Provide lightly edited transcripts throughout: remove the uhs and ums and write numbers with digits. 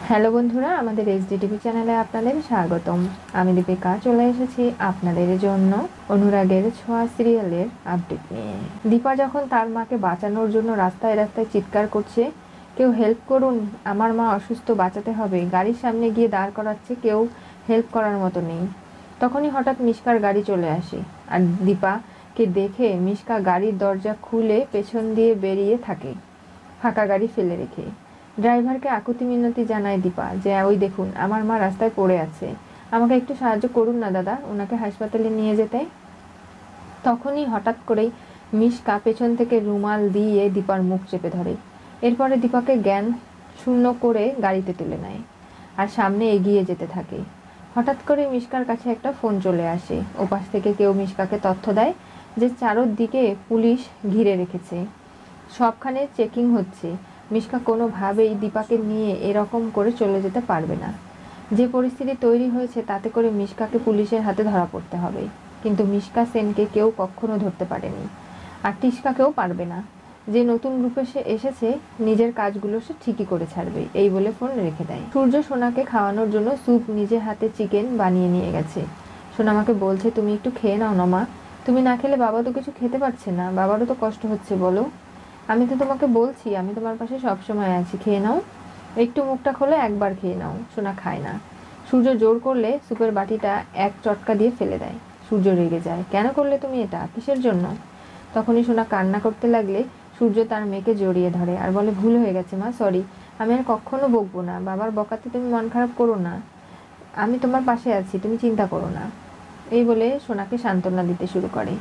Hello বন্ধুরা, আমাদের এইচডিটিভি চ্যানেলে আপনাদের স্বাগতম। আমি দীপিকা চলে এসেছি আপনাদের জন্য অনুরাগের ছোঁয়া সিরিয়ালের আপডেট নিয়ে। দীপা যখন তার মাকে বাঁচানোর জন্য রাস্তায় রাস্তায় চিৎকার করছে, কেউ হেল্প করুন, আমার মা অসুস্থ, বাঁচাতে হবে, গাড়ির সামনে গিয়ে দাঁড় করাচ্ছে, কেউ হেল্প করার মতো নেই, তখনই হঠাৎ মিশকার গাড়ি চলে আসে। আর দীপাকে দেখে মিশকা গাড়ির দরজা খুলে পেছন দিয়ে বেরিয়ে থাকে, ফাঁকা গাড়ি ফেলে রেখে। ড্রাইভারকে আকুতি মিনতি জানায় দীপা যে ওই দেখুন আমার মা রাস্তায় পড়ে আছে, আমাকে একটু সাহায্য করুন না দাদা, ওনাকে হাসপাতালে নিয়ে যেতে। তখনই হঠাৎ করেই মিশকা পেছন থেকে রুমাল দিয়ে দীপার মুখ চেপে ধরে। এরপরে দীপাকে জ্ঞান শূন্য করে গাড়িতে তুলে নেয় আর সামনে এগিয়ে যেতে থাকে। হঠাৎ করে মিশকার কাছে একটা ফোন চলে আসে। ওপাশ থেকে কেউ মিশকাকে তথ্য দেয় যে চারদিকে পুলিশ ঘিরে রেখেছে, সবখানে চেকিং হচ্ছে। মিশকা কোনোভাবেই দীপাকে নিয়ে এরকম করে চলে যেতে পারবে না। যে পরিস্থিতি তৈরি হয়েছে তাতে করে মিশকাকে পুলিশের হাতে ধরা পড়তে হবে। কিন্তু মিশকা সেনকে কেউ কখনো ধরতে পারেনি, আর টিস্কাকেও পারবে না। যে নতুন রূপে সে এসেছে, নিজের কাজগুলো সে ঠিকই করে ছাড়বে, এই বলে ফোন রেখে দেয়। সূর্য সোনাকে খাওয়ানোর জন্য স্যুপ নিজে হাতে চিকেন বানিয়ে নিয়ে গেছে। সোনা আমাকে বলছে তুমি একটু খেয়ে নাও না মা, তুমি না খেলে বাবা তো কিছু খেতে পারছে না, বাবারও তো কষ্ট হচ্ছে বলো। আমি তো তোমাকে বলছি আমি তোমার পাশে সবসময় আছি, খেয়ে নাও, একটু মুখটা খোলে একবার খেয়ে নাও। সোনা খায় না। সূর্য জোর করলে সুপের বাটিটা এক চটকা দিয়ে ফেলে দেয়। সূর্য রেগে যায়, কেন করলে তুমি এটা, কিসের জন্য? তখনই সোনা কান্না করতে লাগলে সূর্য তার মেয়েকে জড়িয়ে ধরে আর বলে ভুল হয়ে গেছে মা, সরি, আমি আর কখনো বকবো না, বাবার বকাতে তুমি মন খারাপ করো না, আমি তোমার পাশে আছি, তুমি চিন্তা করো না, এই বলে সোনাকে সান্ত্বনা দিতে শুরু করে।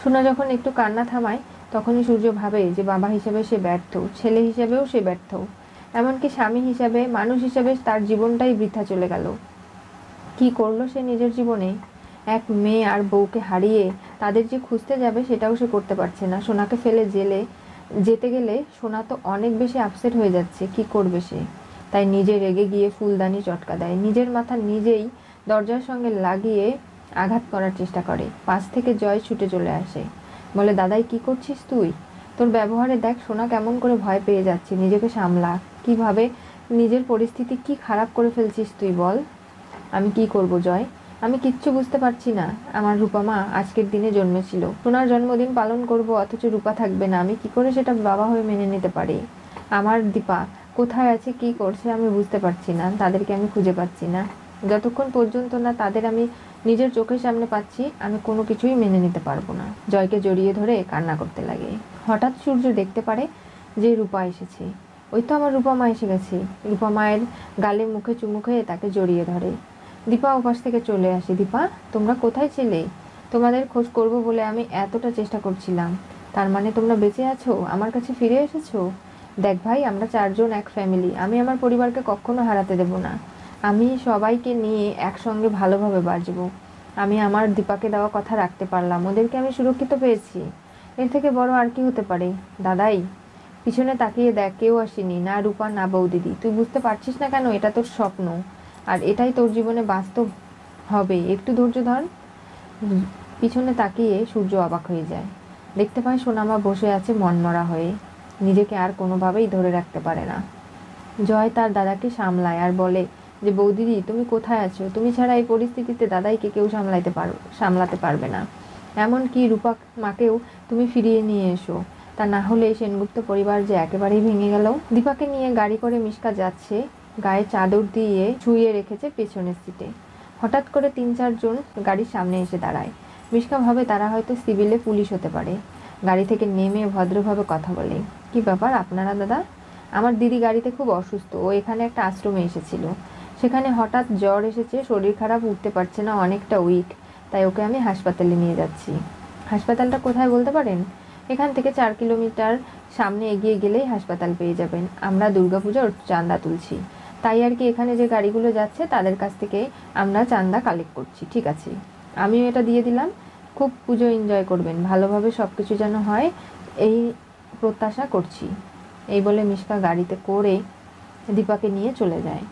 সোনা যখন একটু কান্না থামায় তখনই সূর্য ভাবে যে বাবা হিসেবে সে ব্যর্থ, ছেলে হিসেবেও সে ব্যর্থ, এমনকি স্বামী হিসাবে, মানুষ হিসাবে তার জীবনটাই বৃথা চলে গেল। কি করলো সে নিজের জীবনে? এক মেয়ে আর বউকে হারিয়ে তাদের যে খুঁজতে যাবে সেটাও সে করতে পারছে না। সোনাকে ফেলে জেলে যেতে গেলে সোনা তো অনেক বেশি আপসেট হয়ে যাচ্ছে, কি করবে সে? তাই নিজে রেগে গিয়ে ফুলদানি চটকা দেয়, নিজের মাথা নিজেই দরজার সঙ্গে লাগিয়ে আঘাত করার চেষ্টা করে। পাশ থেকে জয় ছুটে চলে আসে, বলে দাদাই কি করছিস তুই? তোর ব্যবহারে দেখ সোনা কেমন করে ভয় পেয়ে যাচ্ছে, নিজেকে সামলা, কিভাবে নিজের পরিস্থিতি কি খারাপ করে ফেলছিস তুই বল। আমি কি করব জয়, আমি কিচ্ছু বুঝতে পারছি না। আমার রূপা মা আজকের দিনে জন্মেছিল, সোনার জন্মদিন পালন করব অথচ রূপা থাকবে না, আমি কি করে সেটা বাবা হয়ে মেনে নিতে পারি? আমার দীপা কোথায় আছে, কি করছে আমি বুঝতে পারছি না, তাদেরকে আমি খুঁজে পাচ্ছি না। যতক্ষণ পর্যন্ত না তাদের আমি নিজের চোখের সামনে পাচ্ছি আমি কোনো কিছুই মেনে নিতে পারবো না। জয়কে জড়িয়ে ধরে কান্না করতে লাগে। হঠাৎ সূর্য দেখতে পারে যে রূপা এসেছে। ওই তো আমার রূপা মা এসে গেছে। রূপা মায়ের গালে মুখে চুমু খেয়ে তাকে জড়িয়ে ধরে। দীপা ওপাশ থেকে চলে আসে, দীপা তোমরা কোথায় ছিলে? তোমাদের খোঁজ করব বলে আমি এতটা চেষ্টা করছিলাম, তার মানে তোমরা বেঁচে আছো, আমার কাছে ফিরে এসেছো। দেখ ভাই, আমরা চারজন এক ফ্যামিলি, আমি আমার পরিবারকে কখনো হারাতে দেব না, আমি সবাইকে নিয়ে একসঙ্গে ভালোভাবে বাঁচবো। আমি আমার দীপাকে দেওয়া কথা রাখতে পারলাম, ওদেরকে আমি সুরক্ষিত পেয়েছি, এর থেকে বড় আর কি হতে পারে? দাদাই পিছনে তাকিয়ে দেখ, কেউ আসেনি, না রূপা না বৌদিদি, তুই বুঝতে পারছিস না কেন? এটা তোর স্বপ্ন, আর এটাই তোর জীবনে বাস্তব হবে, একটু ধৈর্য ধর। পিছনে তাকিয়ে সূর্য অবাক হয়ে যায়, দেখতে পায় সোনামা বসে আছে মনমরা হয়ে, নিজেকে আর কোনোভাবেই ধরে রাখতে পারে না। জয় তার দাদাকে সামলায় আর বলে যে বৌদিদি তুমি কোথায় আছো, তুমি ছাড়া এই পরিস্থিতিতে দাদাইকে কেউ সামলাতে পারবে না, এমনকি রূপা মাকেও তুমি ফিরিয়ে নিয়ে এসো, তা না হলে সেনগুপ্ত পরিবার যে একেবারেই ভেঙে গেল। দীপাকে নিয়ে গাড়ি করে মিশকা যাচ্ছে, গায়ে চাদর দিয়ে শুইয়ে রেখেছে পেছনের সিটে। হঠাৎ করে ৩-৪ জন গাড়ির সামনে এসে দাঁড়ায়। মিশকা ভাবে তারা হয়তো সিভিলে পুলিশ হতে পারে। গাড়ি থেকে নেমে ভদ্রভাবে কথা বলে, কি ব্যাপার আপনারা দাদা? আমার দিদি গাড়িতে খুব অসুস্থ, ও এখানে একটা আশ্রমে এসেছিল, সেখানে হঠাৎ জ্বর এসেছে, শরীর খারাপ, উঠতে পারছে না, অনেকটা উইক, তাই ওকে আমি হাসপাতালে নিয়ে যাচ্ছি। হাসপাতালটা কোথায় বলতে পারেন? এখান থেকে 4 কিলোমিটার সামনে এগিয়ে গেলেই হাসপাতাল পেয়ে যাবেন। আমরা দুর্গাপূজার চাঁদা তুলছি, তাই আর কি এখানে যে গাড়িগুলো যাচ্ছে তাদের কাছ থেকে আমরা চাঁদা কালেক্ট করছি। ঠিক আছে, আমিও এটা দিয়ে দিলাম, খুব পুজো এনজয় করবেন, ভালোভাবে সব কিছু যেন হয় এই প্রত্যাশা করছি। এই বলে মিশকা গাড়িতে করে দীপাকে নিয়ে চলে যায়।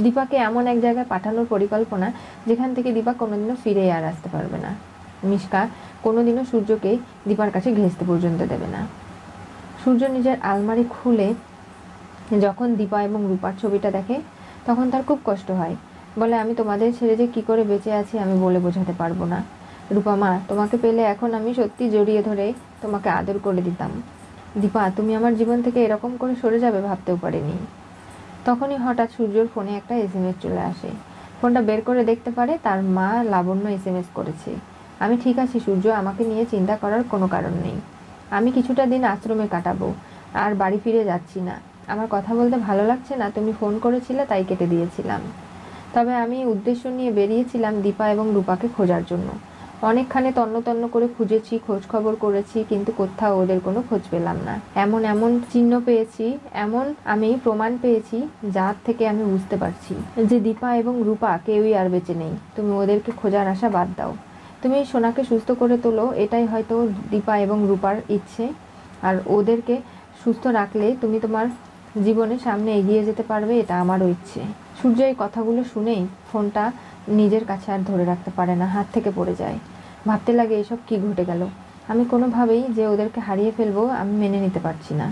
দীপাকে এমন এক জায়গায় পাঠানোর পরিকল্পনা যেখান থেকে দীপা কোনোদিনও ফিরে আর আসতে পারবে না। মিশকা কোনোদিনও সূর্যকে দীপার কাছে ঘেঁষতে পর্যন্ত দেবে না। সূর্য নিজের আলমারি খুলে যখন দীপা এবং রূপার ছবিটা দেখে তখন তার খুব কষ্ট হয়। বলে, আমি তোমাদের ছেড়ে যে কি করে বেঁচে আছি আমি বলে বোঝাতে পারবো না। রূপা মা, তোমাকে পেলে এখন আমি সত্যি জড়িয়ে ধরে তোমাকে আদর করে দিতাম। দীপা, তুমি আমার জীবন থেকে এরকম করে সরে যাবে ভাবতেও পারিনি। তখনই হঠাৎ সূর্যর ফোনে একটা এসএমএস চলে আসে। ফোনটা বের করে দেখতে পারে তার মা লাবণ্য এসএমএস করেছে। আমি ঠিক আছি সূর্য, আমাকে নিয়ে চিন্তা করার কোনো কারণ নেই। আমি কিছুটা দিন আশ্রমে কাটাবো, আর বাড়ি ফিরে যাচ্ছি না। আমার কথা বলতে ভালো লাগছে না, তুমি ফোন করেছিলে তাই কেটে দিয়েছিলাম। তবে আমি উদ্দেশ্য নিয়ে বেরিয়েছিলাম দীপা এবং রূপাকে খোঁজার জন্য। অনেকখানি তন্ন তন্ন করে খুঁজেছি, খোঁজ খবর করেছি, কিন্তু কোথাও ওদের কোনো খোঁজ পেলাম না। এমন এমন চিহ্ন পেয়েছি, এমন আমি প্রমাণ পেয়েছি যার থেকে আমি বুঝতে পারছি যে দীপা এবং রূপা কেউই আর বেঁচে নেই। তুমি ওদেরকে খোঁজার আশা বাদ দাও। তুমি সোনাকে সুস্থ করে তোলো, এটাই হয়তো দীপা এবং রূপার ইচ্ছে। আর ওদেরকে সুস্থ রাখলে তুমি তোমার জীবনে সামনে এগিয়ে যেতে পারবে, এটা আমারও ইচ্ছে। সূর্য এই কথাগুলো শুনেই ফোনটা নিজের কাছে আর ধরে রাখতে পারে না, হাত থেকে পড়ে যায়। ভাবতে লাগে এসব কি ঘটে গেল। আমি কোনোভাবেই যে ওদেরকে হারিয়ে ফেলবো আমি মেনে নিতে পারছি না।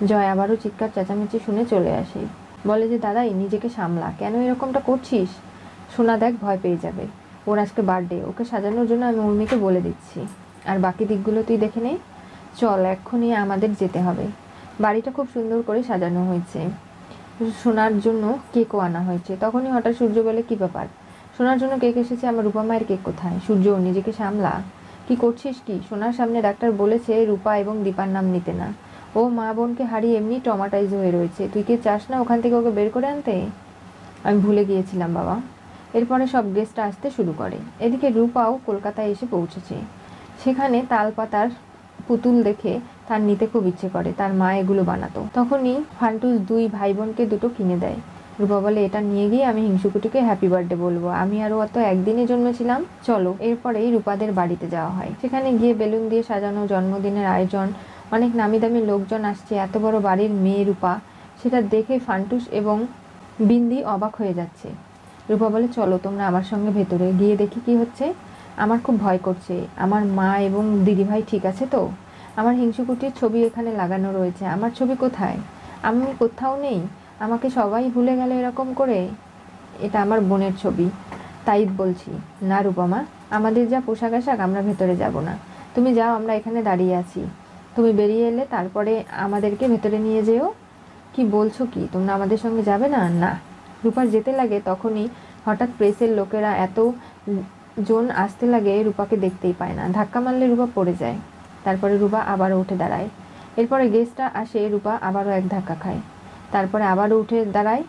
জয় আবারও চিৎকার চেঁচামেচি শুনে চলে আসে। বলে যে, দাদাই নিজেকে সামলা, কেন এরকমটা করছিস? সোনা দেখ, ভয় পেয়ে যাবে। ওর আজকে বার্থডে, ওকে সাজানোর জন্য আমি উর্মিকে বলে দিচ্ছি। আর বাকি দিকগুলো তুই দেখে নে। চল, এক্ষুনি আমাদের যেতে হবে। বাড়িটা খুব সুন্দর করে সাজানো হয়েছে, সোনার জন্য কেকও আনা হয়েছে। তখনই হঠাৎ সূর্য বলে, কি ব্যাপার? সোনার জন্য কেক এসেছে, আমার রূপা মায়ের কেক কোথায়? সূর্য, নিজেকে সামলা। কি করছিস কি? সোনার সামনে ডাক্তার বলেছে রূপা এবং দীপার নাম নিতে না। ও মা বোনকে হারিয়ে এমনি ট্রমাটাইজ হয়ে রয়েছে, তুই কি চাস না ওখান থেকে ওকে বের করে আনতে? আমি ভুলে গিয়েছিলাম বাবা। এরপরে সব গেস্টরা আসতে শুরু করে। এদিকে রূপাও কলকাতায় এসে পৌঁছেছে। সেখানে তালপাতার পুতুল দেখে তার নিতে খুব ইচ্ছে করে, তার মা এগুলো বানাতো। তখনই ফান্টুস দুই ভাই বোনকে দুটো কিনে দেয়। রূপা বলে, এটা নিয়ে গিয়ে আমি হিংসুকুটিকে হ্যাপি বার্থডে বলবো, আমি আরও অত একদিনে জন্মেছিলাম। চলো। এরপরেই রূপাদের বাড়িতে যাওয়া হয়। সেখানে গিয়ে বেলুন দিয়ে সাজানো জন্মদিনের আয়োজন, অনেক নামি দামি লোকজন আসছে। এত বড় বাড়ির মেয়ে রূপা, সেটা দেখে ফান্টুস এবং বিন্দি অবাক হয়ে যাচ্ছে। রূপা বলে, চলো তোমরা আমার সঙ্গে ভেতরে গিয়ে দেখি কি হচ্ছে। আমার খুব ভয় করছে। আমার মা এবং দিদিভাই ঠিক আছে তো? আমার হিংসুকুটির ছবি এখানে লাগানো রয়েছে, আমার ছবি কোথায়? আমি কোথাও নেই, আমাকে সবাই ভুলে গেল এরকম করে। এটা আমার বোনের ছবি। তাই বলছি। না রূপমা, আমাদের যা পোশাক আশাক, আমরা ভেতরে যাব না। তুমি যাও, আমরা এখানে দাঁড়িয়ে আছি। তুমি বেরিয়ে এলে তারপরে আমাদেরকে ভেতরে নিয়ে যেও। কি বলছো কি, তোমরা আমাদের সঙ্গে যাবে না? না। রূপার যেতে লাগে, তখনই হঠাৎ প্রেসের লোকেরা এত জন আসতে লাগে, রূপাকে দেখতেই পায় না। ধাক্কা মারলে রূপা পড়ে যায়। তারপরে রূপা আবারও উঠে দাঁড়ায়। এরপরে গেস্টরা আসে, রূপা আবারও এক ধাক্কা খায়। তারপরে আবারও উঠে দাঁড়ায়।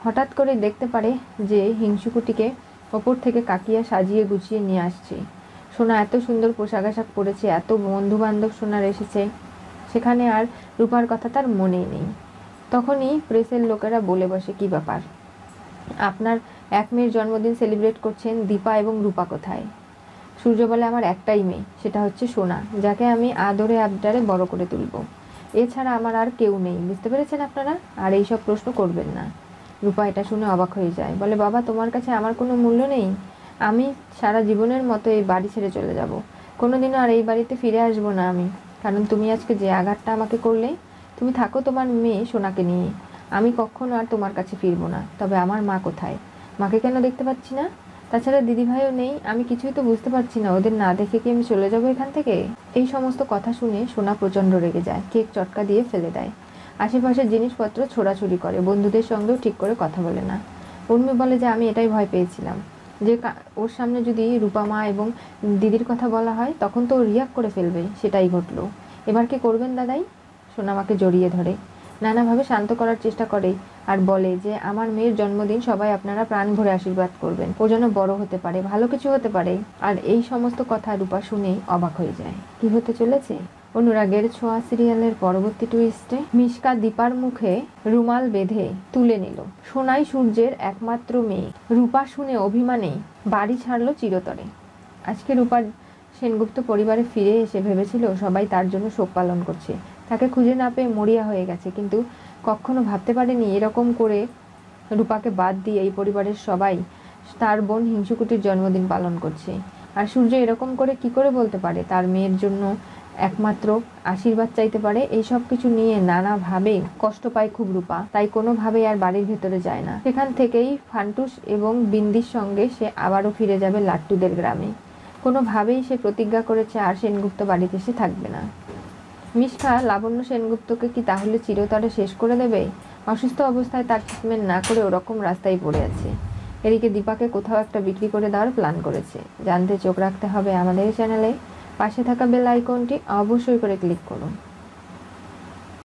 হঠাৎ করে দেখতে পারে যে হিংসুকুটিকে ওপর থেকে কাকিয়া সাজিয়ে গুছিয়ে নিয়ে আসছে। সোনা এত সুন্দর পোশাক আশাক পরেছে, এত বন্ধু বান্ধব সোনার এসেছে, সেখানে আর রূপার কথা তার মনেই নেই। তখনই প্রেসের লোকেরা বলে বসে, কি ব্যাপার, আপনার এক মেয়ের জন্মদিন সেলিব্রেট করছেন, দীপা এবং রূপা কোথায়? সূর্য বলে, আমার একটাই মেয়ে, সেটা হচ্ছে সোনা, যাকে আমি আদরে আবদারে বড় করে তুলব। এছাড়া আমার আর কেউ নেই, বুঝতে পেরেছেন আপনারা? আর এইসব প্রশ্ন করবেন না। রূপা এটা শুনে অবাক হয়ে যায়। বলে, বাবা, তোমার কাছে আমার কোনো মূল্য নেই? আমি সারা জীবনের মতো এই বাড়ি ছেড়ে চলে যাব। কোনোদিনও আর এই বাড়িতে ফিরে আসবো না আমি। কারণ তুমি আজকে যে আঘাতটা আমাকে করলে। তুমি থাকো তোমার মেয়ে সোনাকে নিয়ে, আমি কখনো আর তোমার কাছে ফিরবো না। তবে আমার মা কোথায়? মাকে কেন দেখতে পাচ্ছি না? তাছাড়া দিদিভাইও নেই, আমি কিছুই তো বুঝতে পারছি না। ওদের না দেখে কি আমি চলে যাবো এখান থেকে? এই সমস্ত কথা শুনে সোনা প্রচণ্ড রেগে যায়, কেক চটকা দিয়ে ফেলে দেয়। আশেপাশের জিনিসপত্র ছোড়াছুড়ি করে, বন্ধুদের সঙ্গেও ঠিক করে কথা বলে না। উর্মি বলে যে, আমি এটাই ভয় পেয়েছিলাম যে ওর সামনে যদি রূপা মা এবং দিদির কথা বলা হয় তখন তো ও রিয়াক্ট করে ফেলবে, সেটাই ঘটলো। এবার কি করবেন দাদাই? সোনা মাকে জড়িয়ে ধরে নানাভাবে শান্ত করার চেষ্টা করে আর বলে যে, আমার মেয়ের জন্মদিন, সবাই আপনারা প্রাণ ভরে আশীর্বাদ করবেন, ও যেন বড় হতে পারে, ভালো কিছু হতে পারে। আর এই সমস্ত কথা রূপা শুনেই অবাক হয়ে যায়। কি হতে চলেছে? অনুরাগের ছোঁয়া সিরিয়ালের পরবর্তী টুইস্টে মিশকা দীপার মুখে রুমাল বেঁধে তুলে নিল। সোনাই সূর্যের একমাত্র মেয়ে। রূপা শুনে অভিমানে বাড়ি ছাড়লো চিরতরে। আজকে রূপার সেনগুপ্ত পরিবারে ফিরে এসে ভেবেছিল সবাই তার জন্য শোক পালন করছে, তাকে খুঁজে না পেয়ে মরিয়া হয়ে গেছে, কিন্তু কখনো ভাবতে পারেনি এরকম করে রূপাকে বাদ দিয়ে এই পরিবারের সবাই তার বোন হিংসুকুটির জন্মদিন পালন করছে। আর সূর্য এরকম করে কি করে বলতে পারে তার মেয়ের জন্য একমাত্র আশীর্বাদ চাইতে পারে। এই সব কিছু নিয়ে নানাভাবে কষ্ট পায় খুব রূপা, তাই কোনোভাবেই আর বাড়ির ভেতরে যায় না। সেখান থেকেই ফান্টুস এবং বিন্দির সঙ্গে সে আবারও ফিরে যাবে লাট্টুদের গ্রামে। কোনোভাবেই সে প্রতিজ্ঞা করেছে আর সেনগুপ্ত বাড়িতে এসে থাকবে না। মিশকা লাবণ্য সেনগুপ্তকে কি তাহলে চিরতরে শেষ করে দেবে? অসুস্থ অবস্থায় তার ট্রিটমেন্ট না করে ওরকম রাস্তায় পড়ে আছে। এদিকে দীপাকে কোথাও একটা বিক্রি করে দেওয়ার প্ল্যান করেছে। জানতে চোখ রাখতে হবে আমাদের চ্যানেলে। পাশে থাকা বেল আইকনটি অবশ্যই করে ক্লিক করুন।